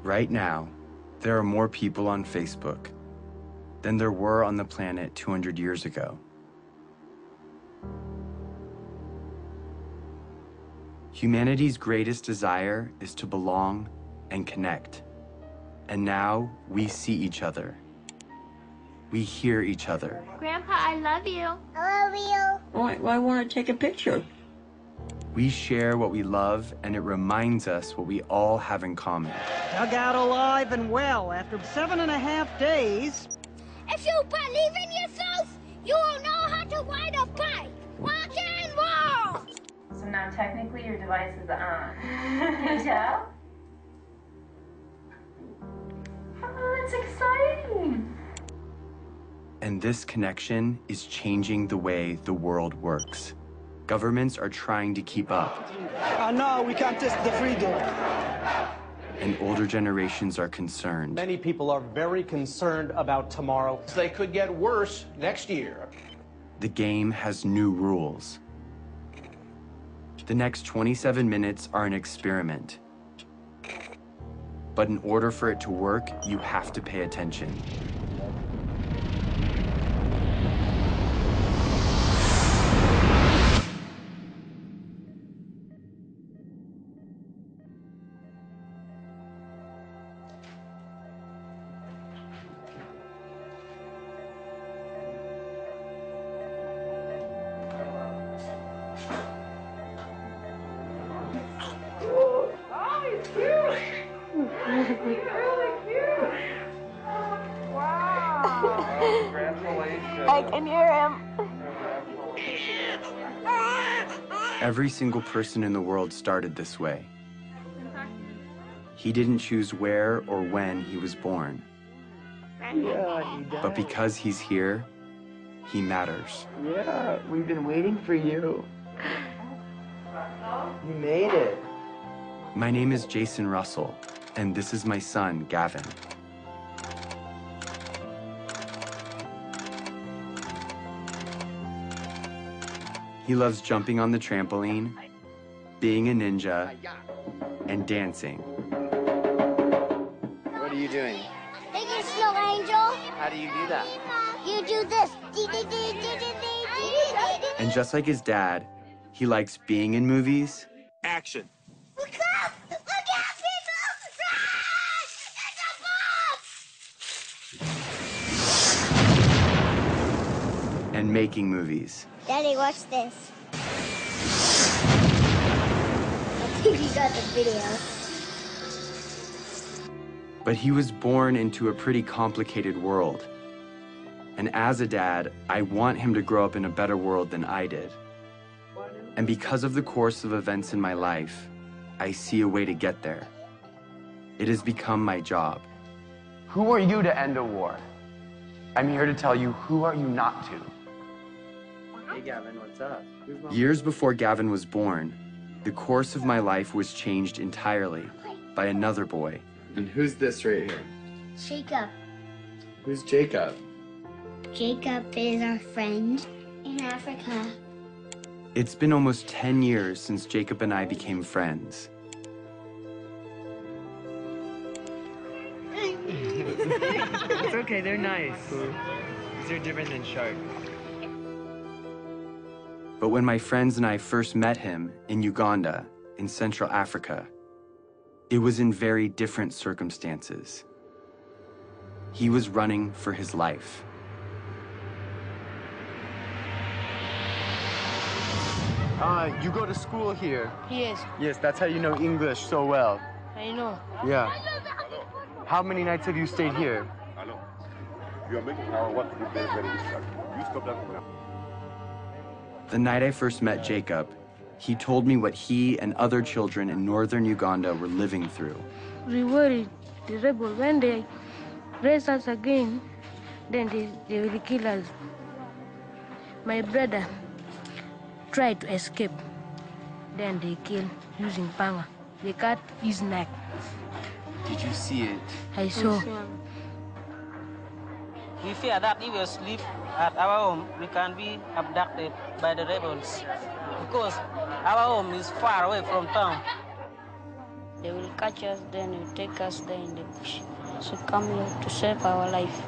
Right now, there are more people on Facebook than there were on the planet 200 years ago. Humanity's greatest desire is to belong and connect. And now we see each other. We hear each other. Grandpa, I love you. I love you. Why want to take a picture? We share what we love, and it reminds us what we all have in common. Dug out alive and well after 7.5 days. If you believe in yourself, you will know how to ride a bike. Rock and roll! So now technically your device is on. Can you tell? Oh, that's exciting! And this connection is changing the way the world works. Governments are trying to keep up. No, we can't test the freedom. And older generations are concerned. Many people are very concerned about tomorrow. They could get worse next year. The game has new rules. The next 27 minutes are an experiment. But in order for it to work, you have to pay attention. I can hear him. Every single person in the world started this way. He didn't choose where or when he was born. Yeah, But because he's here, he matters. Yeah, we've been waiting for you. You made it. My name is Jason Russell, and this is my son, Gavin. He loves jumping on the trampoline, being a ninja, and dancing. What are you doing? Making snow angel. How do you do that? You do this. And just like his dad, he likes being in movies. Action. Look up! Look out, people! It's a bomb! And making movies. Daddy, watch this. I think you got the video. But he was born into a pretty complicated world. And as a dad, I want him to grow up in a better world than I did. And because of the course of events in my life, I see a way to get there. It has become my job. Who are you to end a war? I'm here to tell you, who are you not to? Hey, Gavin, what's up? Years before Gavin was born, the course of my life was changed entirely by another boy. And who's this right here? Jacob. Who's Jacob? Jacob is our friend in Africa. It's been almost 10 years since Jacob and I became friends. It's okay, they're nice. They're different than sharks. But when my friends and I first met him in Uganda, in Central Africa, it was in very different circumstances. He was running for his life. You go to school here? Yes, Yes, that's how you know English so well. I know. Yeah. How many nights have you stayed here? Hello. You are making our work very, very difficult. You stop that now. The night I first met Jacob, he told me what he and other children in northern Uganda were living through. We worried the rebel when they raise us again, then they will kill us. My brother tried to escape. Then they killed using panga. They cut his neck. Did you see it? I saw. We fear that if we sleep at our home, we can be abducted by the rebels because our home is far away from town. They will catch us, then they will take us there in the bush. So come here to save our life.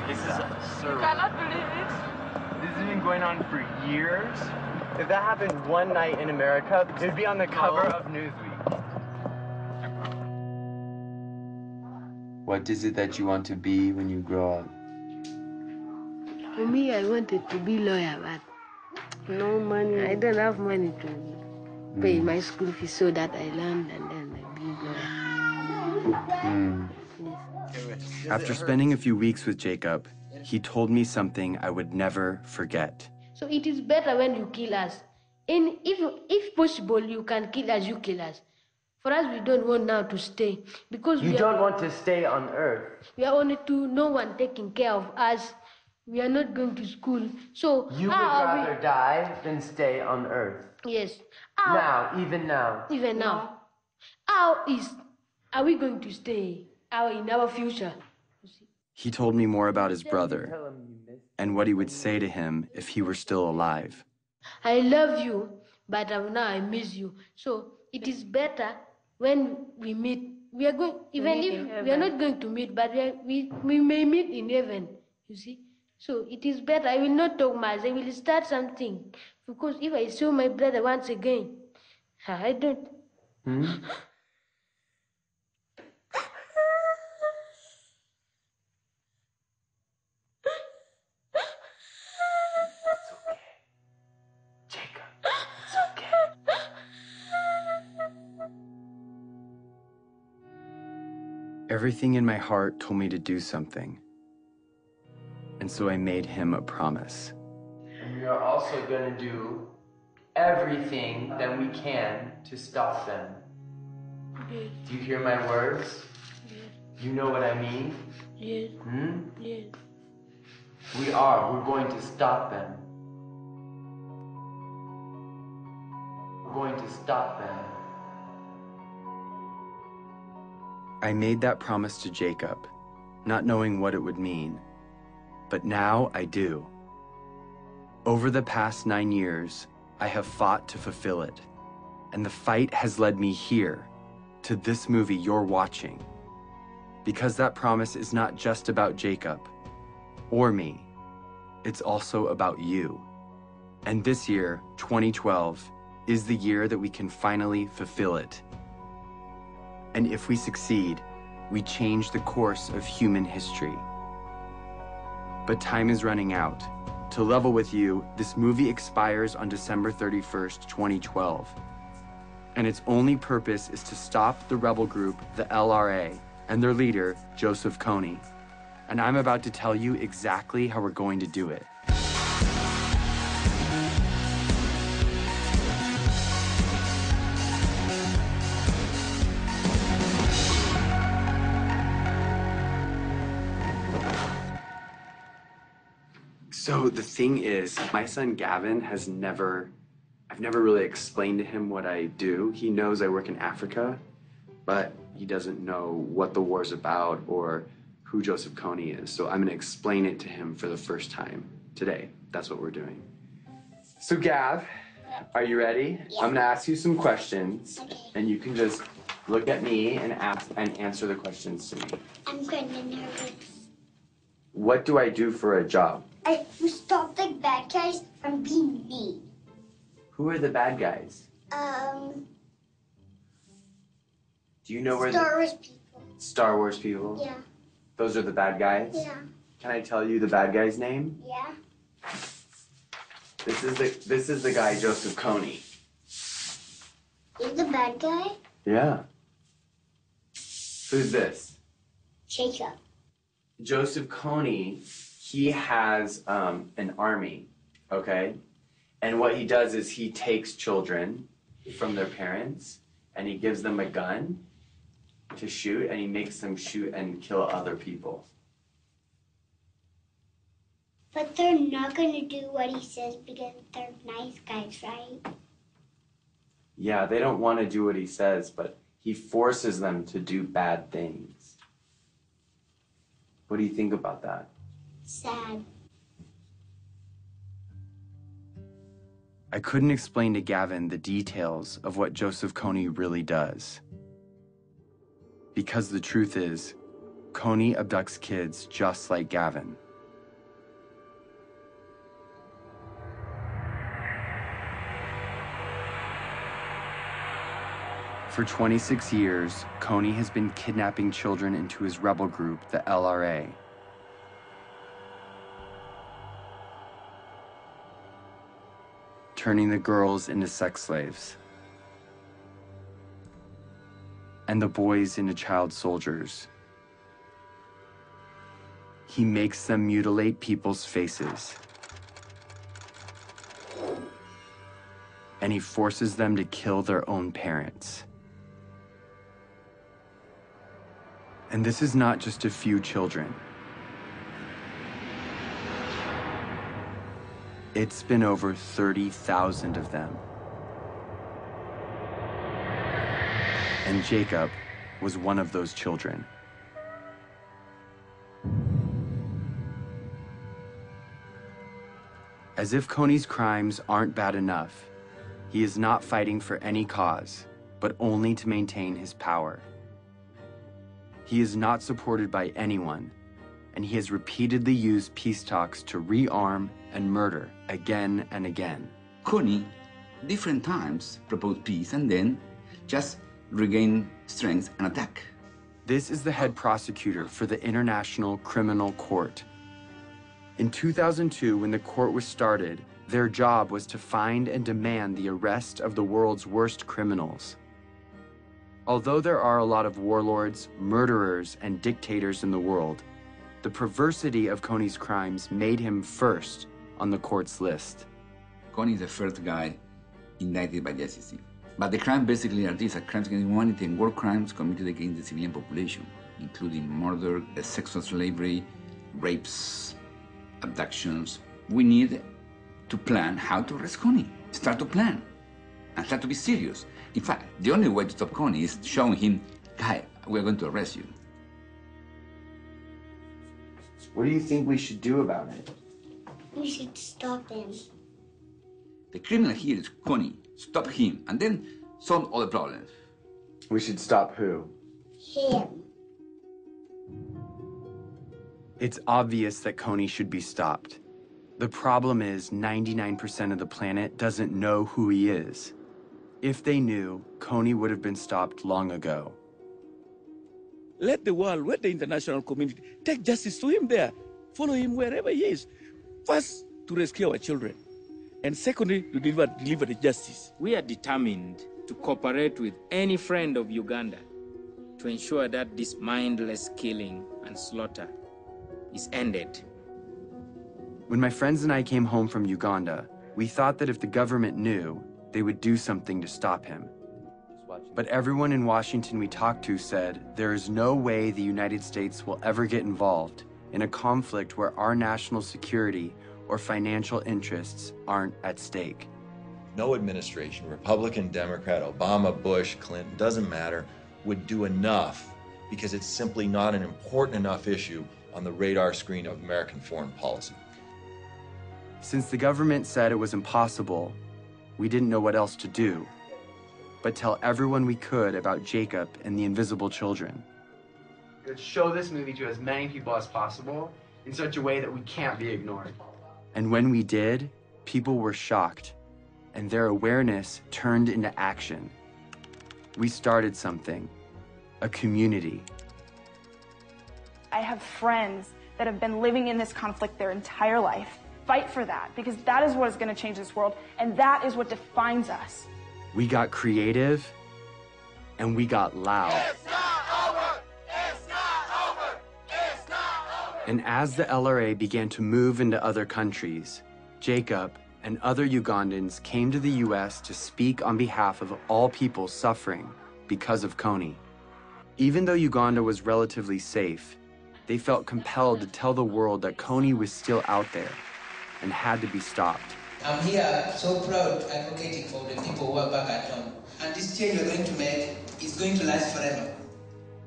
This is surreal. You cannot believe it. This has been going on for years. If that happened one night in America, it would be on the cover of Newsweek. What is it that you want to be when you grow up? For me, I wanted to be lawyer, but no money. I don't have money to pay my school fees, so that I learned and then I be lawyer. After spending a few weeks with Jacob, he told me something I would never forget. So it is better when you kill us. And if possible, you can kill us, you kill us. For us, we don't want now to stay. Because you don't want to stay on Earth. We are only two, no one taking care of us. We are not going to school. So you would rather die than stay on Earth. Yes. Even now. Even now. Are we going to stay in our future? He told me more about his brother and what he would say to him if he were still alive. I love you, but now I miss you. So it is better when we meet. We are going, even if we are not going to meet, but we may meet in heaven, you see. So it is better. I will not talk much. I will start something. Because if I saw my brother once again, I don't. Everything in my heart told me to do something. And so I made him a promise. And we are also going to do everything that we can to stop them. Yes. Do you hear my words? Yes. You know what I mean? Yes. Yes. We're going to stop them. We're going to stop them. I made that promise to Jacob, not knowing what it would mean. But now I do. Over the past 9 years, I have fought to fulfill it. And the fight has led me here, to this movie you're watching. Because that promise is not just about Jacob or me. It's also about you. And this year, 2012, is the year that we can finally fulfill it. And if we succeed, we change the course of human history. But time is running out. To level with you, this movie expires on December 31st, 2012. And its only purpose is to stop the rebel group, the LRA, and their leader, Joseph Kony. And I'm about to tell you exactly how we're going to do it. So the thing is, my son Gavin I've never really explained to him what I do. He knows I work in Africa, but he doesn't know what the war's about or who Joseph Kony is. So I'm gonna explain it to him for the first time today. That's what we're doing. So Gav, are you ready? Yeah. I'm gonna ask you some questions, and you can just look at me and answer the questions to me. I'm kind of nervous. What do I do for a job? I stop the bad guys from being mean. Who are the bad guys? Do you know where Star Wars people. Star Wars people? Yeah. Those are the bad guys? Yeah. Can I tell you the bad guy's name? Yeah. This is the guy Joseph Kony. He's the bad guy? Yeah. Who's this? Jacob. Joseph Kony, he has an army, okay? And what he does is he takes children from their parents and he gives them a gun to shoot, and he makes them shoot and kill other people. But they're not going to do what he says because they're nice guys, right? Yeah, they don't want to do what he says, but he forces them to do bad things. What do you think about that? Sad. I couldn't explain to Gavin the details of what Joseph Kony really does. Because the truth is, Kony abducts kids just like Gavin. For 26 years, Kony has been kidnapping children into his rebel group, the LRA. Turning the girls into sex slaves. And the boys into child soldiers. He makes them mutilate people's faces. And he forces them to kill their own parents. And this is not just a few children. It's been over 30,000 of them. And Jacob was one of those children. As if Kony's crimes aren't bad enough, he is not fighting for any cause, but only to maintain his power. He is not supported by anyone, and he has repeatedly used peace talks to rearm and murder again and again. Kony, different times, proposed peace and then just regain strength and attack. This is the head prosecutor for the International Criminal Court. In 2002, when the court was started, their job was to find and demand the arrest of the world's worst criminals. Although there are a lot of warlords, murderers, and dictators in the world, the perversity of Kony's crimes made him first on the court's list. Kony is the first guy indicted by the ICC. But the crimes basically are these: crimes against humanity and war crimes committed against the civilian population, including murder, sexual slavery, rapes, abductions. We need to plan how to arrest Kony. Start to plan and start to be serious. In fact, the only way to stop Kony is showing him, guy, we're going to arrest you. What do you think we should do about it? We should stop him. The criminal here is Kony. Stop him, and then solve all the problems. We should stop who? Him. It's obvious that Kony should be stopped. The problem is 99% of the planet doesn't know who he is. If they knew, Kony would have been stopped long ago. Let the world, let the international community take justice to him there. Follow him wherever he is. First, to rescue our children. And secondly, to deliver the justice. We are determined to cooperate with any friend of Uganda to ensure that this mindless killing and slaughter is ended. When my friends and I came home from Uganda, we thought that if the government knew, they would do something to stop him. But everyone in Washington we talked to said there is no way the United States will ever get involved in a conflict where our national security or financial interests aren't at stake. No administration, Republican, Democrat, Obama, Bush, Clinton, doesn't matter, would do enough because it's simply not an important enough issue on the radar screen of American foreign policy. Since the government said it was impossible, we didn't know what else to do, but tell everyone we could about Jacob and the invisible children. Let's show this movie to as many people as possible in such a way that we can't be ignored. And when we did, people were shocked, and their awareness turned into action. We started something, a community. I have friends that have been living in this conflict their entire life. Fight for that, because that is what is going to change this world, and that is what defines us. We got creative, and we got loud. It's not over! It's not over! It's not over! And as the LRA began to move into other countries, Jacob and other Ugandans came to the US to speak on behalf of all people suffering because of Kony. Even though Uganda was relatively safe, they felt compelled to tell the world that Kony was still out there and had to be stopped. I'm here so proud advocating for the people who are back at home. And this change we're going to make is going to last forever.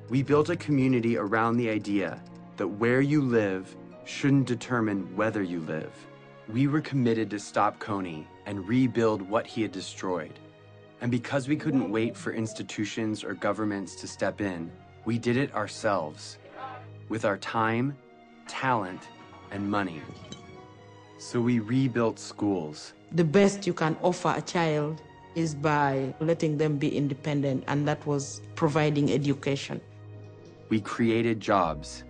We built a community around the idea that where you live shouldn't determine whether you live. We were committed to stop Kony and rebuild what he had destroyed. And because we couldn't wait for institutions or governments to step in, we did it ourselves, with our time, talent, and money. So we rebuilt schools. The best you can offer a child is by letting them be independent, and that was providing education. We created jobs.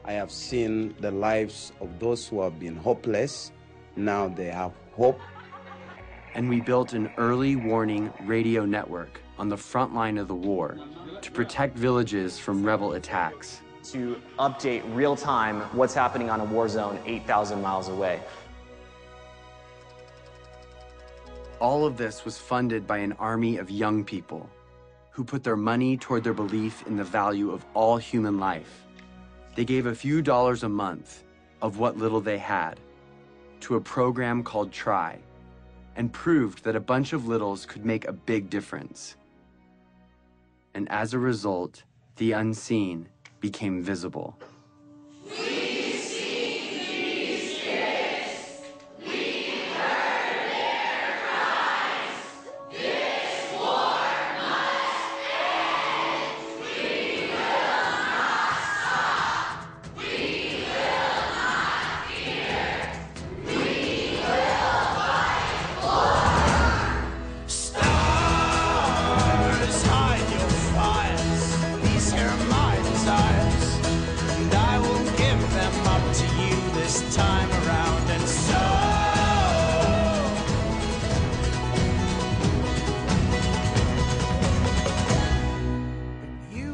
I have seen the lives of those who have been hopeless. Now they have hope. And we built an early warning radio network on the front line of the war to protect villages from rebel attacks. To update real time what's happening on a war zone 8,000 miles away. All of this was funded by an army of young people who put their money toward their belief in the value of all human life. They gave a few dollars a month of what little they had to a program called Try, and proved that a bunch of littles could make a big difference. And as a result, the unseen became visible.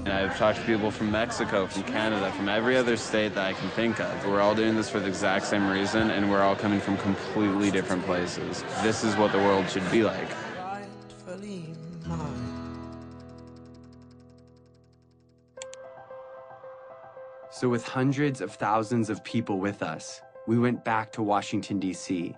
I've talked to people from Mexico, from Canada, from every other state that I can think of. We're all doing this for the exact same reason, and we're all coming from completely different places. This is what the world should be like. So with hundreds of thousands of people with us, we went back to Washington, D.C.,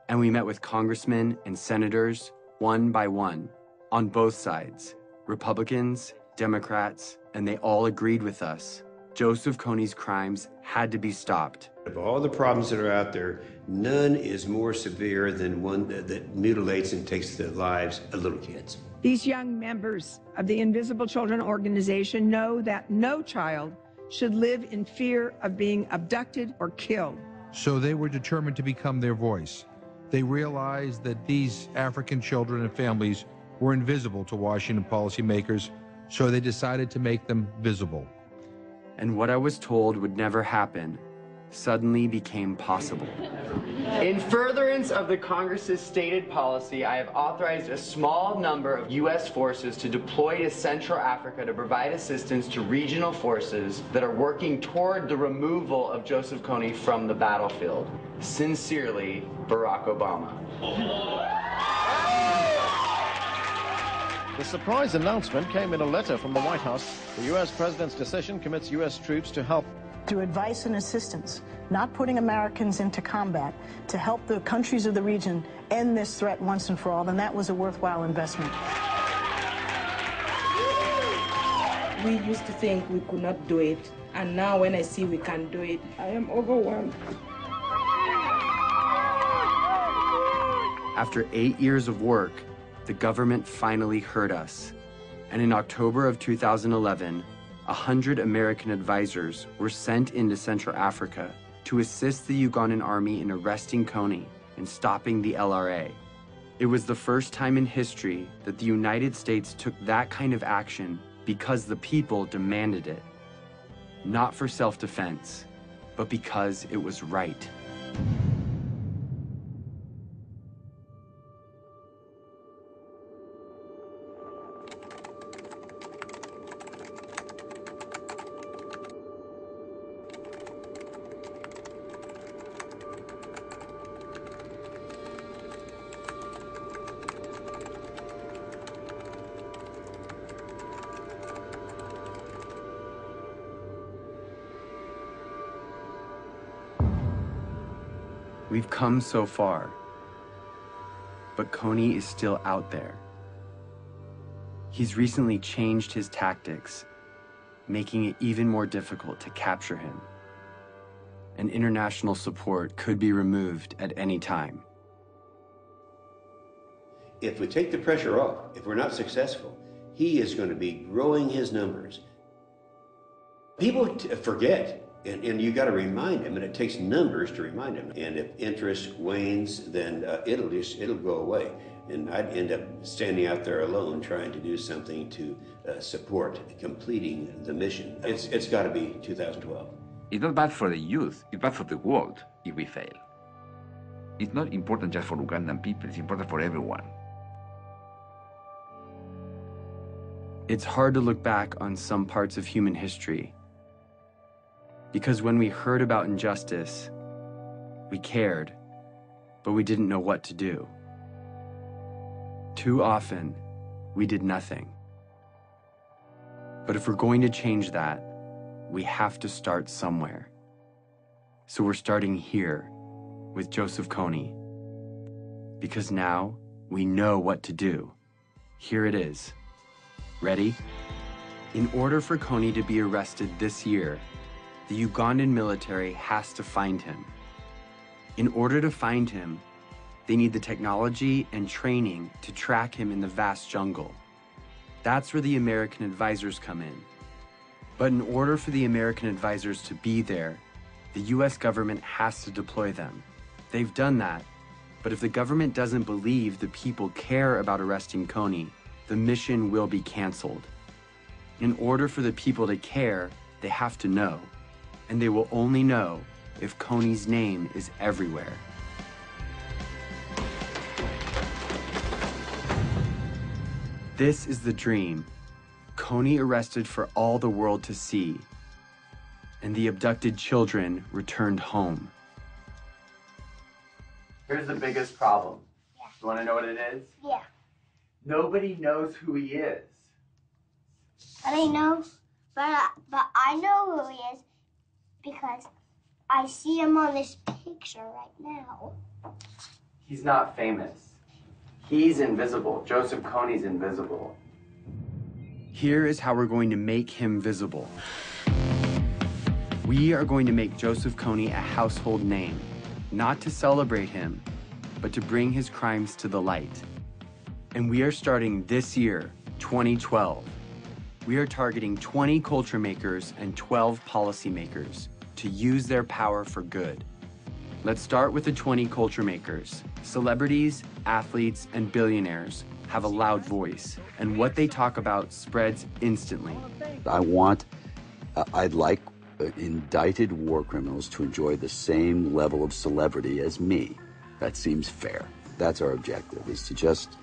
and we met with congressmen and senators one by one, on both sides, Republicans, Democrats, and they all agreed with us. Joseph Kony's crimes had to be stopped. Of all the problems that are out there, none is more severe than one that mutilates and takes the lives of little kids. These young members of the Invisible Children organization know that no child should live in fear of being abducted or killed. So they were determined to become their voice. They realized that these African children and families were invisible to Washington policymakers, so they decided to make them visible. And what I was told would never happen suddenly became possible. In furtherance of the Congress's stated policy, I have authorized a small number of U.S. forces to deploy to Central Africa to provide assistance to regional forces that are working toward the removal of Joseph Kony from the battlefield. Sincerely, Barack Obama. The surprise announcement came in a letter from the White House. The U.S. President's decision commits U.S. troops to help. To advice and assistance, not putting Americans into combat, to help the countries of the region end this threat once and for all, then that was a worthwhile investment. We used to think we could not do it, and now when I see we can do it, I am overwhelmed. After 8 years of work, the government finally heard us. And in October of 2011, 100 American advisors were sent into Central Africa to assist the Ugandan army in arresting Kony and stopping the LRA. It was the first time in history that the United States took that kind of action because the people demanded it. Not for self-defense, but because it was right. We've come so far, but Kony is still out there. He's recently changed his tactics, making it even more difficult to capture him. And international support could be removed at any time. If we take the pressure off, if we're not successful, he is going to be growing his numbers. People forget, and you got to remind them, and it takes numbers to remind them. And if interest wanes, then it'll go away. And I'd end up standing out there alone trying to do something to support completing the mission. It's got to be 2012. It's not bad for the youth, it's bad for the world if we fail. It's not important just for Ugandan people, it's important for everyone. It's hard to look back on some parts of human history, because when we heard about injustice, we cared, but we didn't know what to do. Too often, we did nothing. But if we're going to change that, we have to start somewhere. So we're starting here with Joseph Kony, because now we know what to do. Here it is. Ready? In order for Kony to be arrested this year, the Ugandan military has to find him. In order to find him, they need the technology and training to track him in the vast jungle. That's where the American advisors come in. But in order for the American advisors to be there, the US government has to deploy them. They've done that, but if the government doesn't believe the people care about arresting Kony, the mission will be canceled. In order for the people to care, they have to know, and they will only know if Kony's name is everywhere. This is the dream. Kony arrested for all the world to see, and the abducted children returned home. Here's the biggest problem. Yeah. You want to know what it is? Yeah. Nobody knows who he is. But I know who he is because I see him on this picture right now. He's not famous. He's invisible. Joseph Kony's invisible. Here is how we're going to make him visible. We are going to make Joseph Kony a household name, not to celebrate him, but to bring his crimes to the light. And we are starting this year, 2012. We are targeting 20 culture makers and 12 policymakers to use their power for good. Let's start with the 20 culture makers. Celebrities, athletes, and billionaires have a loud voice, and what they talk about spreads instantly. I'd like indicted war criminals to enjoy the same level of celebrity as me. That seems fair. That's our objective, is to just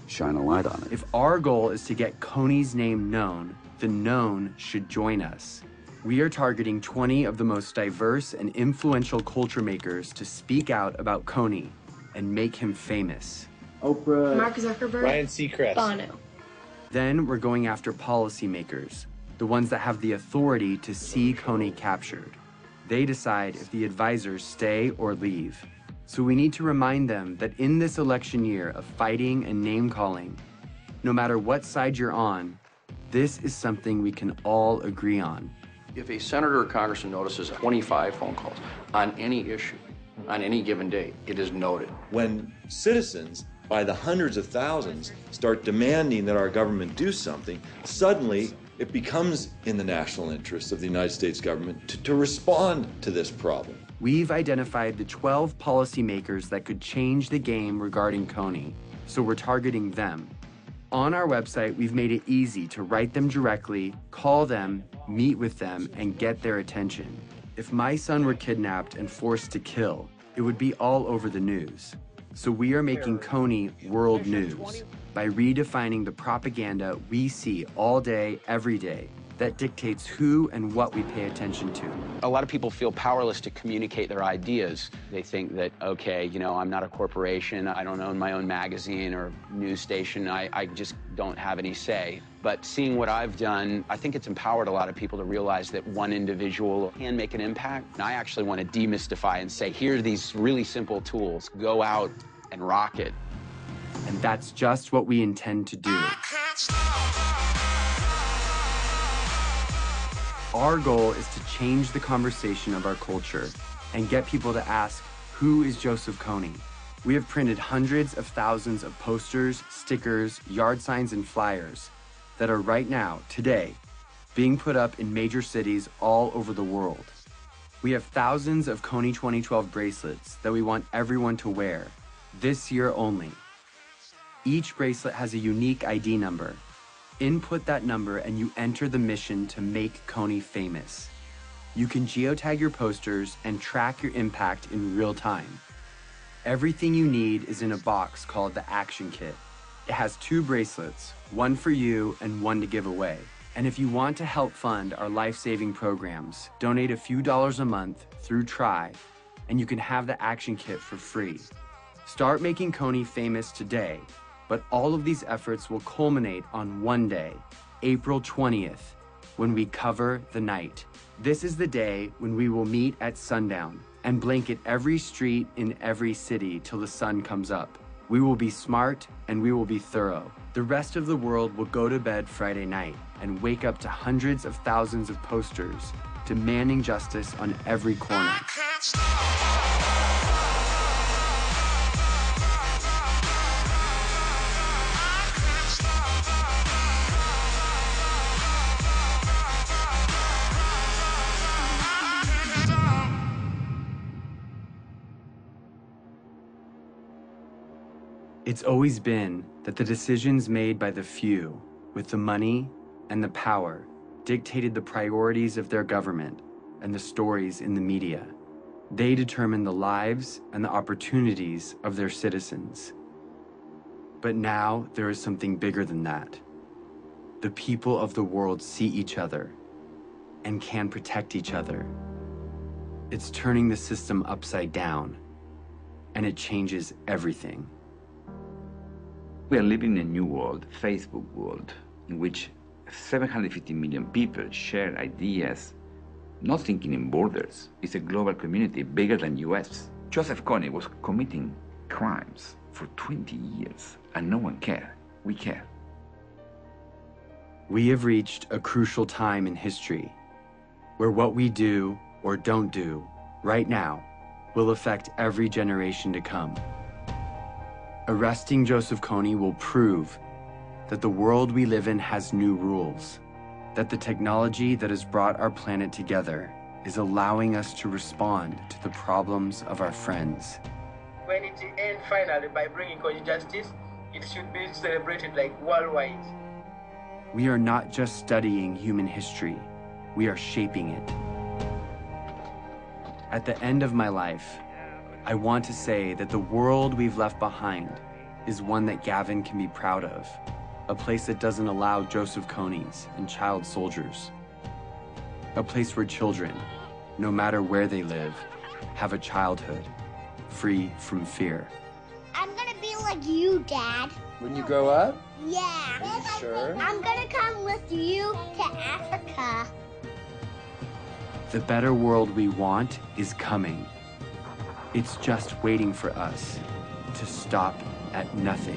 shine a light on it. If our goal is to get Kony's name known, the known should join us. We are targeting 20 of the most diverse and influential culture makers to speak out about Kony and make him famous. Oprah, Mark Zuckerberg, Ryan Seacrest, Bono. Then we're going after policymakers, the ones that have the authority to see Kony captured. They decide if the advisors stay or leave. So we need to remind them that in this election year of fighting and name-calling, no matter what side you're on, this is something we can all agree on. If a senator or congressman notices 25 phone calls on any issue, on any given day, it is noted. When citizens, by the hundreds of thousands, start demanding that our government do something, suddenly it becomes in the national interest of the United States government to respond to this problem. We've identified the 12 policymakers that could change the game regarding Kony, so we're targeting them. On our website, we've made it easy to write them directly, call them, meet with them, and get their attention. If my son were kidnapped and forced to kill, it would be all over the news. So we are making Kony world news by redefining the propaganda we see all day, every day, that dictates who and what we pay attention to. A lot of people feel powerless to communicate their ideas. They think that, okay, you know, I'm not a corporation, I don't own my own magazine or news station, I just don't have any say. But seeing what I've done, I think it's empowered a lot of people to realize that one individual can make an impact. And I actually want to demystify and say, here are these really simple tools. Go out and rock it. And that's just what we intend to do. Our goal is to change the conversation of our culture and get people to ask, who is Joseph Kony? We have printed hundreds of thousands of posters, stickers, yard signs, and flyers that are right now, today, being put up in major cities all over the world. We have thousands of Kony 2012 bracelets that we want everyone to wear, this year only. Each bracelet has a unique ID number. Input that number and you enter the mission to make Kony famous. You can geotag your posters and track your impact in real time. Everything you need is in a box called the Action Kit. It has 2 bracelets, one for you and one to give away. And if you want to help fund our life-saving programs, donate a few dollars a month through Try, and you can have the Action Kit for free. Start making Kony famous today, but all of these efforts will culminate on one day, April 20th, when we cover the night. This is the day when we will meet at sundown and blanket every street in every city till the sun comes up. We will be smart and we will be thorough. The rest of the world will go to bed Friday night and wake up to hundreds of thousands of posters demanding justice on every corner. It's always been that the decisions made by the few with the money and the power dictated the priorities of their government and the stories in the media. They determine the lives and the opportunities of their citizens. But now there is something bigger than that. The people of the world see each other and can protect each other. It's turning the system upside down, and it changes everything. We are living in a new world, Facebook world, in which 750 million people share ideas, not thinking in borders. It's a global community bigger than US. Joseph Kony was committing crimes for 20 years, and no one cared. We care. We have reached a crucial time in history where what we do or don't do right now will affect every generation to come. Arresting Joseph Kony will prove that the world we live in has new rules, that the technology that has brought our planet together is allowing us to respond to the problems of our friends. When it ends finally by bringing Kony justice, it should be celebrated like worldwide. We are not just studying human history, we are shaping it. At the end of my life, I want to say that the world we've left behind is one that Gavin can be proud of, a place that doesn't allow Joseph Konys and child soldiers, a place where children, no matter where they live, have a childhood free from fear. I'm gonna be like you, Dad. When you grow up? Yeah. Are you sure? I'm gonna come with you to Africa. The better world we want is coming. It's just waiting for us to stop at nothing.